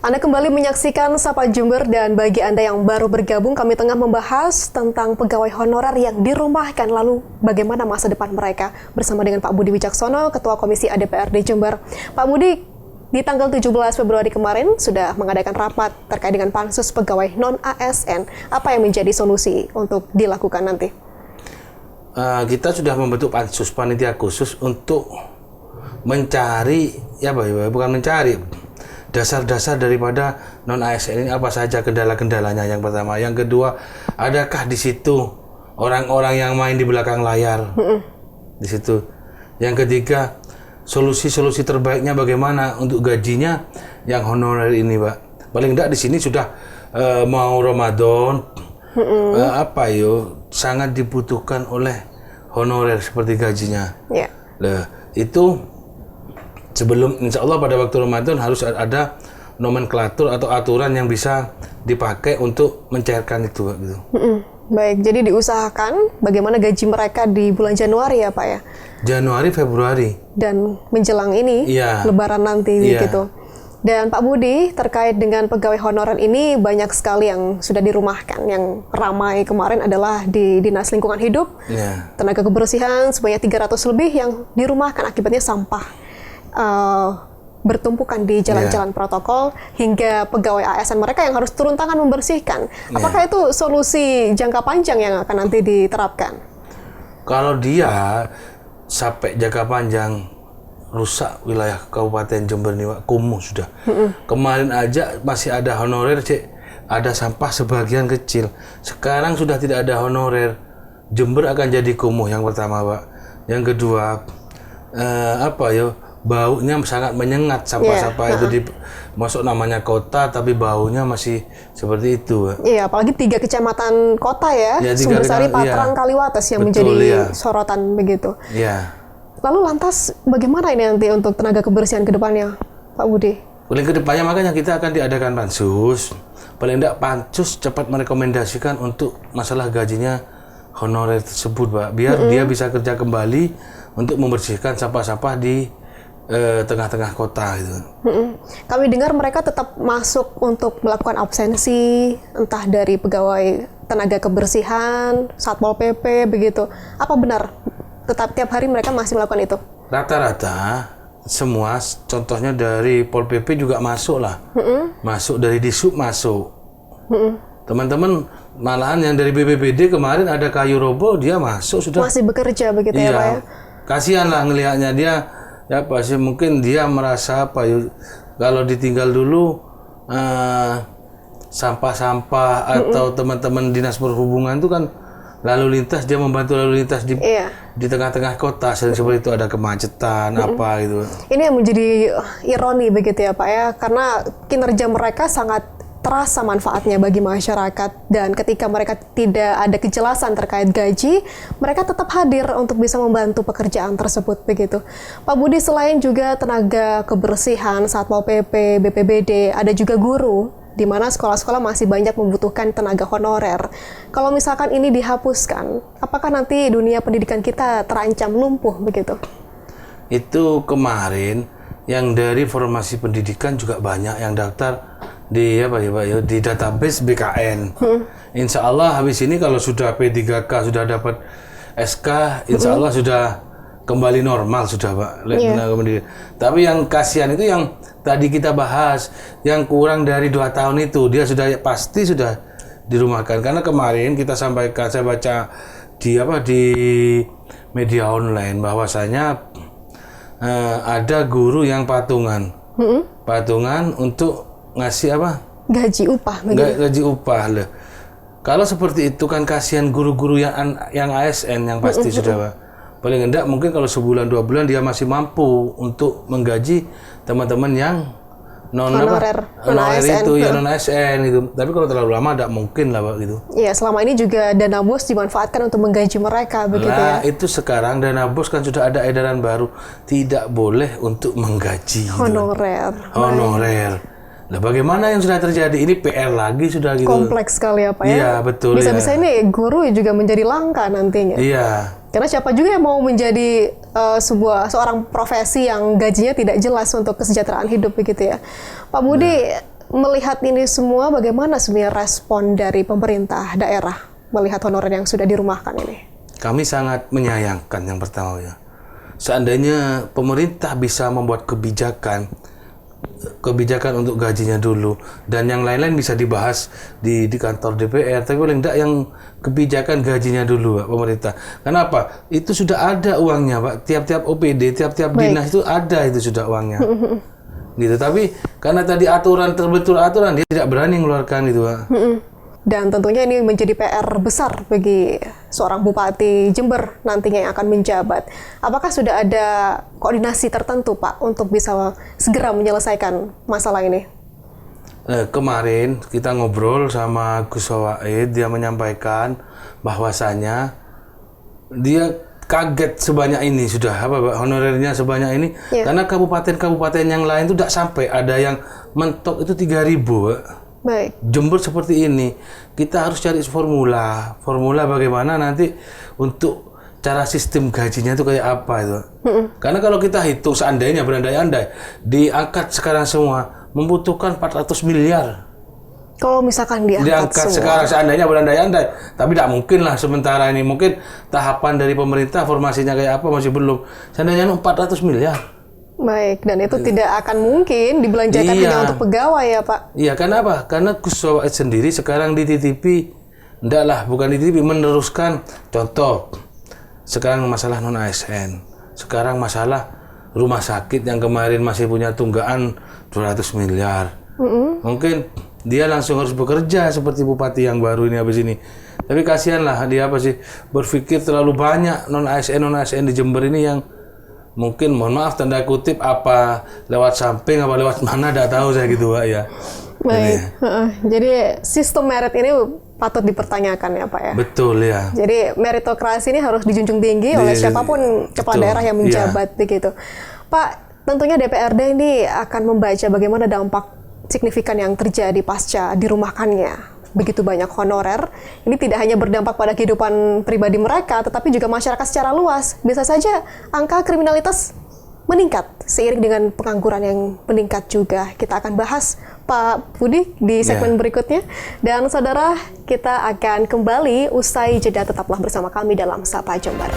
Anda kembali menyaksikan Sapa Jember, dan bagi Anda yang baru bergabung, kami tengah membahas tentang pegawai honorer yang dirumahkan, lalu bagaimana masa depan mereka, bersama dengan Pak Budi Wicaksono, Ketua Komisi ADPRD Jember. Pak Budi, di tanggal 17 Februari kemarin sudah mengadakan rapat terkait dengan pansus pegawai non-ASN. Apa yang menjadi solusi untuk dilakukan nanti? Kita sudah membentuk pansus, panitia khusus untuk mencari, bukan mencari, dasar-dasar daripada non-ASN ini apa saja kendala-kendalanya. Yang pertama, yang kedua, adakah di situ orang-orang yang main di belakang layar di situ. Yang ketiga, solusi-solusi terbaiknya bagaimana untuk gajinya yang honorer ini, Pak. Paling enggak di sini sudah mau Ramadan, sangat dibutuhkan oleh honorer seperti gajinya. Itu sebelum, insya Allah pada waktu Ramadan harus ada nomenklatur atau aturan yang bisa dipakai untuk mencairkan itu, gitu. Baik, jadi diusahakan bagaimana gaji mereka di bulan Januari ya Pak ya? Januari, Februari. Dan menjelang ini, Lebaran nanti gitu. Dan Pak Budi, terkait dengan pegawai honorer ini banyak sekali yang sudah dirumahkan. Yang ramai kemarin adalah di Dinas Lingkungan Hidup, tenaga kebersihan sebanyak 300 lebih yang dirumahkan akibatnya sampah bertumpukan di jalan-jalan protokol, hingga pegawai ASN mereka yang harus turun tangan membersihkan. Apakah itu solusi jangka panjang yang akan nanti diterapkan? Kalau dia sampai jangka panjang rusak wilayah Kabupaten Jember ini, kumuh sudah. Kemarin aja masih ada honorer, ada sampah sebagian kecil. Sekarang sudah tidak ada honorer. Jember akan jadi kumuh, yang pertama, Pak. Yang kedua, baunya sangat menyengat, sampah-sampah itu masuk namanya kota tapi baunya masih seperti itu. Iya, apalagi 3 kecamatan kota ya, Sumbersari, Patrang, Kaliwates yang menjadi sorotan begitu. Lalu lantas bagaimana ini nanti untuk tenaga kebersihan ke depannya, Pak Budi? Paling ke depannya makanya kita akan diadakan pansus. Paling tidak pansus cepat merekomendasikan untuk masalah gajinya honorer tersebut, Pak. Biar dia bisa kerja kembali untuk membersihkan sampah-sampah di tengah-tengah kota gitu. Kami dengar mereka tetap masuk untuk melakukan absensi, entah dari pegawai tenaga kebersihan, Satpol PP begitu. Apa benar tetap tiap hari mereka masih melakukan itu? Rata-rata semua, contohnya dari Pol PP juga masuk lah. Masuk dari Disub masuk. Teman-teman malahan yang dari BPBD kemarin ada kayu roboh, dia masuk sudah. Masih bekerja begitu ya, Pak ya? Kasihan lah ngelihatnya dia. Mungkin dia merasa kalau ditinggal dulu sampah-sampah atau teman-teman dinas perhubungan itu kan lalu lintas, dia membantu lalu lintas di tengah-tengah kota, sering seperti itu ada kemacetan gitu. Ini yang menjadi ironi begitu ya Pak ya, karena kinerja mereka sangat terasa manfaatnya bagi masyarakat, dan ketika mereka tidak ada kejelasan terkait gaji, mereka tetap hadir untuk bisa membantu pekerjaan tersebut begitu. Pak Budi, selain juga tenaga kebersihan, Satpol PP, BPBD, ada juga guru, di mana sekolah-sekolah masih banyak membutuhkan tenaga honorer. Kalau misalkan ini dihapuskan, apakah nanti dunia pendidikan kita terancam lumpuh begitu? Itu kemarin yang dari formasi pendidikan juga banyak yang daftar di di database BKN. Insya Allah habis ini kalau sudah P3K sudah dapat SK, insya Allah sudah kembali normal sudah, Pak. Tapi yang kasihan itu yang tadi kita bahas, yang kurang dari 2 tahun itu, dia sudah pasti sudah dirumahkan. Karena kemarin kita sampaikan, saya baca di media online bahwasanya ada guru yang patungan untuk ngasih gaji upah. Gaji upah lah. Kalau seperti itu kan kasihan guru-guru yang ASN yang pasti sudah, Pak. Paling enggak mungkin kalau sebulan 2 bulan dia masih mampu untuk menggaji teman-teman yang honorer itu, ya non ASN gitu. Tapi kalau terlalu lama tidak mungkin lah, Pak, gitu. Iya, selama ini juga dana bos dimanfaatkan untuk menggaji mereka begitu ya. Itu sekarang dana bos kan sudah ada edaran baru, tidak boleh untuk menggaji honorer. Nah, bagaimana yang sudah terjadi? Ini PR lagi sudah gitu. Kompleks sekali ya, Pak ya? Iya, betul. Bisa-bisa ini guru juga menjadi langka nantinya. Iya. Karena siapa juga yang mau menjadi seorang profesi yang gajinya tidak jelas untuk kesejahteraan hidup begitu ya. Pak Budi, melihat ini semua, bagaimana sebenarnya respon dari pemerintah daerah melihat honorer yang sudah dirumahkan ini? Kami sangat menyayangkan yang pertama ya. Seandainya pemerintah bisa membuat kebijakan untuk gajinya dulu dan yang lain-lain bisa dibahas di kantor DPR, tapi paling tidak yang kebijakan gajinya dulu Pak, pemerintah. Kenapa? Itu sudah ada uangnya Pak, tiap-tiap OPD, tiap-tiap dinas itu ada, itu sudah uangnya. Gitu. Tapi karena tadi terbentur aturan, dia tidak berani mengeluarkan itu Pak. Dan tentunya ini menjadi PR besar bagi seorang Bupati Jember nantinya yang akan menjabat. Apakah sudah ada koordinasi tertentu Pak untuk bisa segera menyelesaikan masalah ini? Kemarin kita ngobrol sama Gus Waid, dia menyampaikan bahwasanya dia kaget sebanyak ini sudah honorernya sebanyak ini karena kabupaten-kabupaten yang lain itu tidak sampai, ada yang mentok itu 3.000 Pak. Baik. Jember seperti ini, kita harus cari formula bagaimana nanti untuk cara sistem gajinya itu kayak apa itu. Karena kalau kita hitung seandainya berandai-andai diangkat sekarang semua membutuhkan 400 miliar. Kalau misalkan diangkat sekarang seandainya berandai-andai, tapi tidak mungkin lah sementara ini, mungkin tahapan dari pemerintah formasinya kayak apa masih belum. Seandainya 400 miliar. Baik, dan itu tidak akan mungkin dibelanjakan hanya untuk pegawai ya Pak? Iya, kenapa? Karena Gus Waid sendiri sekarang dititipi, bukan dititipi, meneruskan. Contoh, sekarang masalah non-ASN, sekarang masalah rumah sakit yang kemarin masih punya tunggaan 200 miliar. Mungkin dia langsung harus bekerja seperti bupati yang baru ini habis ini. Tapi kasihanlah dia berpikir terlalu banyak non-ASN di Jember ini yang mungkin mohon maaf tanda kutip apa lewat samping apa lewat mana tidak tahu saya gitu Pak ya. Baik. Jadi sistem merit ini patut dipertanyakan ya Pak ya. Betul ya. Jadi meritokrasi ini harus dijunjung tinggi oleh siapapun kepala daerah yang menjabat begitu. Pak, tentunya DPRD ini akan membaca bagaimana dampak signifikan yang terjadi pasca dirumahkannya begitu banyak honorer. Ini tidak hanya berdampak pada kehidupan pribadi mereka, tetapi juga masyarakat secara luas. Bisa saja angka kriminalitas meningkat seiring dengan pengangguran yang meningkat juga. Kita akan bahas Pak Budi di segmen berikutnya. Dan saudara, kita akan kembali usai jeda, tetaplah bersama kami dalam Sapa Jember.